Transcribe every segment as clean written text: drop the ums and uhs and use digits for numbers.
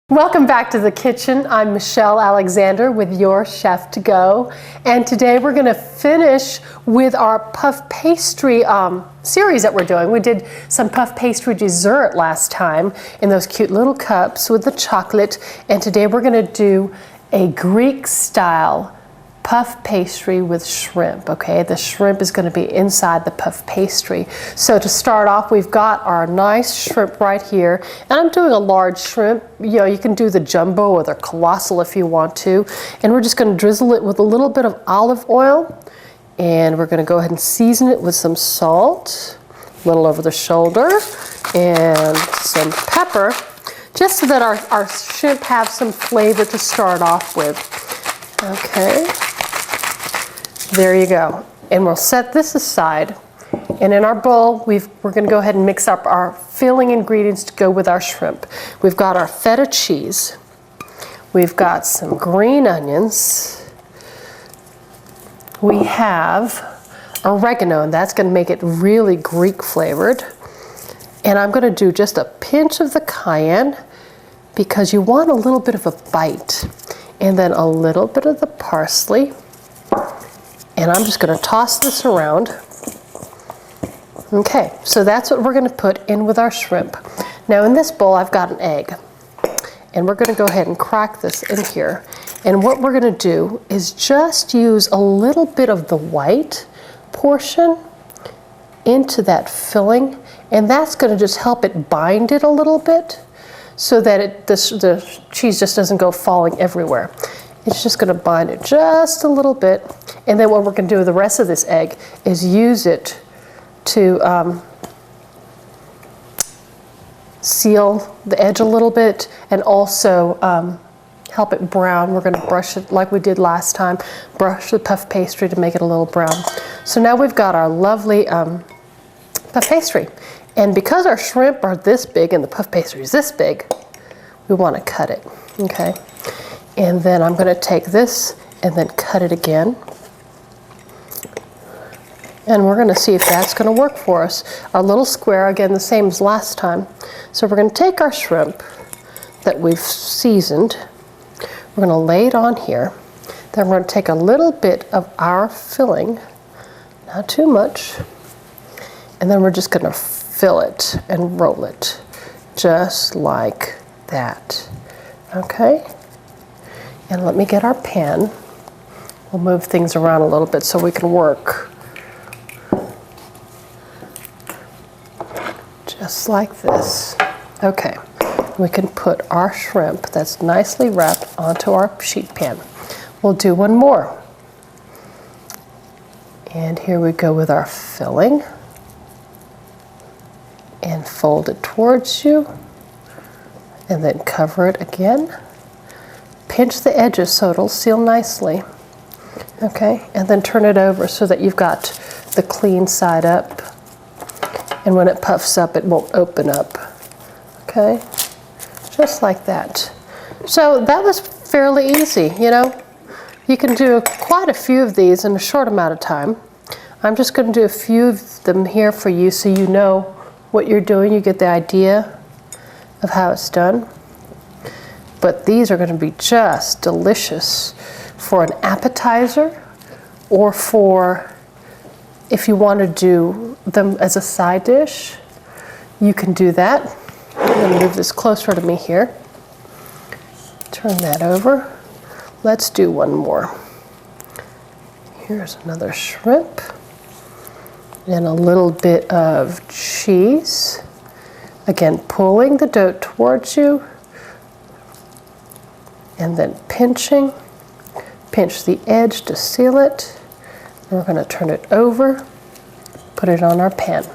Welcome back to the kitchen. I'm Michelle Alexander with Your Chef to Go, and today we're going to finish with our puff pastry series that we're doing. We did some puff pastry dessert last time in those cute little cups with the chocolate, and today we're going to do a Greek style puff pastry with shrimp. Okay, the shrimp is going to be inside the puff pastry. So to start off, we've got our nice shrimp right here, and I'm doing a large shrimp. You know, you can do the jumbo or the colossal if you want to, and we're just going to drizzle it with a little bit of olive oil, and we're going to go ahead and season it with some salt, a little over the shoulder, and some pepper, just so that our shrimp have some flavor to start off with. Okay. There you go. And we'll set this aside. And in our bowl, we're going to go ahead and mix up our filling ingredients to go with our shrimp. We've got our feta cheese. We've got some green onions. We have oregano, and that's going to make it really Greek flavored. And I'm going to do just a pinch of the cayenne because you want a little bit of a bite. And then a little bit of the parsley. And I'm just going to toss this around. Okay, so that's what we're going to put in with our shrimp. Now in this bowl I've got an egg. And we're going to go ahead and crack this in here. And what we're going to do is just use a little bit of the white portion into that filling. And that's going to just help it bind it a little bit so that the cheese just doesn't go falling everywhere. It's just going to bind it just a little bit. And then what we're going to do with the rest of this egg is use it to seal the edge a little bit and also help it brown. We're going to brush it like we did last time, brush the puff pastry to make it a little brown. So now we've got our lovely puff pastry. And because our shrimp are this big and the puff pastry is this big, we want to cut it, okay? And then I'm going to take this and then cut it again. And we're going to see if that's going to work for us. Our little square, again, the same as last time. So we're going to take our shrimp that we've seasoned. We're going to lay it on here. Then we're going to take a little bit of our filling, not too much. And then we're just going to fill it and roll it just like that. Okay? And let me get our pan. We'll move things around a little bit so we can work. Just like this. Okay. We can put our shrimp that's nicely wrapped onto our sheet pan. We'll do one more. And here we go with our filling. And fold it towards you. And then cover it again. Pinch the edges so it'll seal nicely. Okay, and then turn it over so that you've got the clean side up. And when it puffs up, it won't open up. Okay, just like that. So that was fairly easy, you know. You can do quite a few of these in a short amount of time. I'm just going to do a few of them here for you so you know what you're doing. You get the idea of how it's done. But these are going to be just delicious for an appetizer or for if you want to do them as a side dish. You can do that. I'm going to move this closer to me here. Turn that over. Let's do one more. Here's another shrimp and a little bit of cheese. Again, pulling the dough towards you. And then pinching, pinch the edge to seal it. And we're going to turn it over, put it on our pan.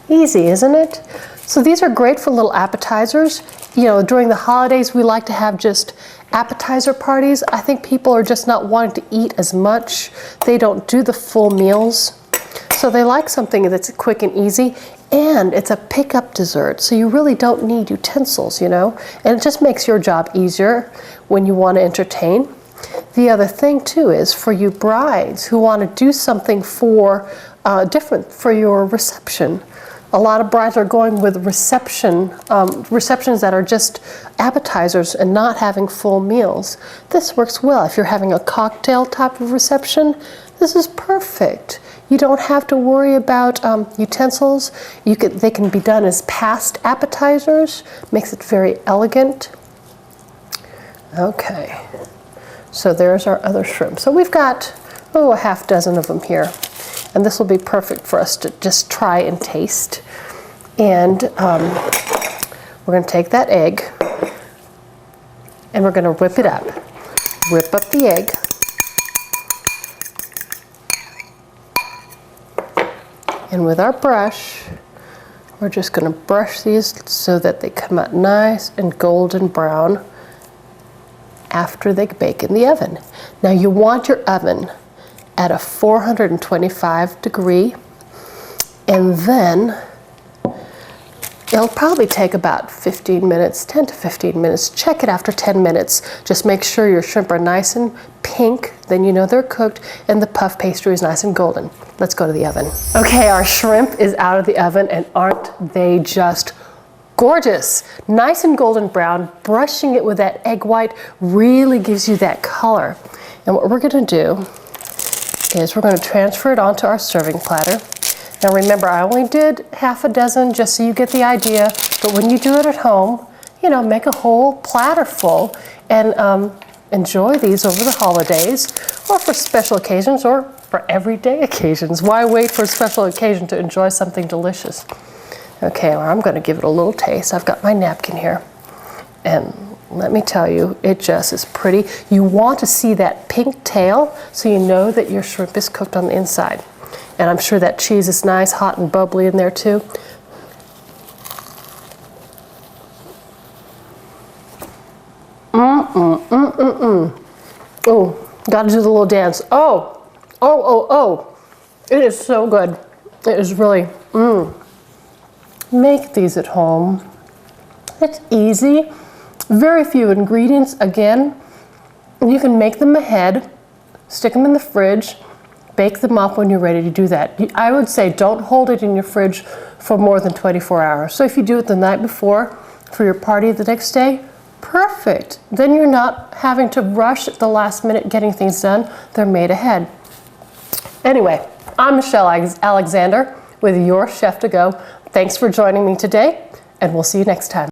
Easy, isn't it? So these are great for little appetizers. You know, during the holidays, we like to have just appetizer parties. I think people are just not wanting to eat as much. They don't do the full meals. So they like something that's quick and easy. And it's a pick-up dessert, so you really don't need utensils, you know? And it just makes your job easier when you want to entertain. The other thing, too, is for you brides who want to do something for different for your reception. A lot of brides are going with receptions that are just appetizers and not having full meals. This works well. If you're having a cocktail type of reception, this is perfect. You don't have to worry about utensils. They can be done as past appetizers. Makes it very elegant. Okay, so there's our other shrimp. So we've got, a half dozen of them here. And this will be perfect for us to just try and taste. And we're going to take that egg and we're going to whip it up. Whip up the egg. And with our brush, we're just going to brush these so that they come out nice and golden brown after they bake in the oven. Now you want your oven at a 425 degree, and then it'll probably take about 15 minutes, 10 to 15 minutes. Check it after 10 minutes. Just make sure your shrimp are nice and pink, then you know they're cooked, and the puff pastry is nice and golden. Let's go to the oven. Okay, our shrimp is out of the oven, and aren't they just gorgeous? Nice and golden brown. Brushing it with that egg white really gives you that color. And what we're gonna do is we're going to transfer it onto our serving platter. Now remember, I only did half a dozen just so you get the idea, but when you do it at home, you know, make a whole platter full and enjoy these over the holidays or for special occasions or for everyday occasions. Why wait for a special occasion to enjoy something delicious? Okay, well, I'm going to give it a little taste. I've got my napkin here, and let me tell you, it just is pretty. You want to see that pink tail so you know that your shrimp is cooked on the inside. And I'm sure that cheese is nice, hot and bubbly in there too. Oh, gotta do the little dance. Oh. It is so good. It is really, Make these at home. It's easy. Very few ingredients. Again, you can make them ahead, stick them in the fridge, bake them up when you're ready to do that. I would say don't hold it in your fridge for more than 24 hours. So if you do it the night before for your party the next day, perfect. Then you're not having to rush at the last minute getting things done. They're made ahead. Anyway, I'm Michelle Alexander with Your Chef to Go. Thanks for joining me today, and we'll see you next time.